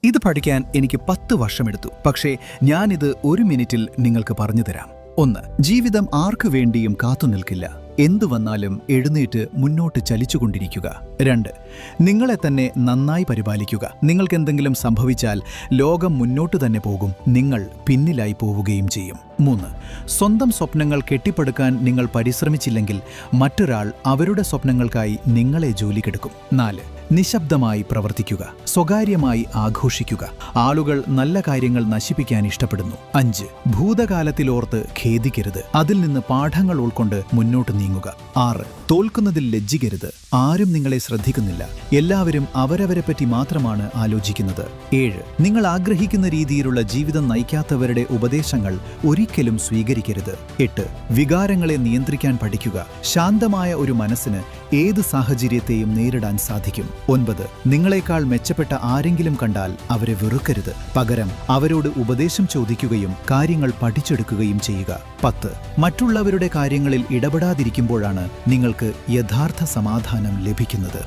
ഇത് പഠിക്കാൻ എനിക്ക് 10 വർഷമെടുത്തു. പക്ഷേ ഞാനിത് 1 മിനിറ്റിൽ നിങ്ങൾക്ക് പറഞ്ഞു തരാം. 1. ജീവിതം ആർക്കു വേണ്ടിയും കാത്തുനിൽക്കില്ല. എന്തു വന്നാലും എഴുന്നേറ്റ് മുന്നോട്ട് ചലിച്ചുകൊണ്ടിരിക്കുക. 2. നിങ്ങളെ തന്നെ നന്നായി പരിപാലിക്കുക. നിങ്ങൾക്കെന്തെങ്കിലും സംഭവിച്ചാൽ ലോകം മുന്നോട്ട് തന്നെ പോകും, നിങ്ങൾ പിന്നിലായി പോവുകയും ചെയ്യും. 3. സ്വന്തം സ്വപ്നങ്ങൾ കെട്ടിപ്പടുക്കാൻ നിങ്ങൾ പരിശ്രമിച്ചില്ലെങ്കിൽ മറ്റൊരാൾ അവരുടെ സ്വപ്നങ്ങൾക്കായി നിങ്ങളെ ജോലിക്കെടുക്കും. 4. നിശബ്ദമായി പ്രവർത്തിക്കുക. സ്വകാര്യമായി ആഘോഷിക്കുക. ആളുകൾ നല്ല കാര്യങ്ങൾ നശിപ്പിക്കാൻ ഇഷ്ടപ്പെടുന്നു. 5. ഭൂതകാലത്തിലോർത്ത് ഖേദിക്കരുത്. അതിൽ നിന്ന് പാഠങ്ങൾ ഉൾക്കൊണ്ട് മുന്നോട്ട് നീങ്ങുക. 6. തോൽക്കുന്നതിൽ ലജ്ജിക്കരുത്. ആരും നിങ്ങളെ ശ്രദ്ധിക്കുന്നില്ല. എല്ലാവരും അവരവരെപ്പറ്റി മാത്രമാണ് ആലോചിക്കുന്നത്. 7. നിങ്ങൾ ആഗ്രഹിക്കുന്ന രീതിയിലുള്ള ജീവിതം നയിക്കാത്തവരുടെ ഉപദേശങ്ങൾ ഒരിക്കലും സ്വീകരിക്കരുത്. 8. വികാരങ്ങളെ നിയന്ത്രിക്കാൻ പഠിക്കുക. ശാന്തമായ ഒരു മനസ്സിന് ഏത് സാഹചര്യത്തെയും നേരിടാൻ സാധിക്കും. 9. നിങ്ങളെക്കാൾ മെച്ചപ്പെട്ട ആരെങ്കിലും കണ്ടാൽ അവരെ വെറുക്കരുത്. പകരം അവരോട് ഉപദേശം ചോദിക്കുകയും കാര്യങ്ങൾ പഠിച്ചെടുക്കുകയും ചെയ്യുക. 10. മറ്റുള്ളവരുടെ കാര്യങ്ങളിൽ ഇടപെടാതിരിക്കുമ്പോഴാണ് നിങ്ങൾക്ക് യഥാർത്ഥ സമാധാനം ലഭിക്കുന്നത്.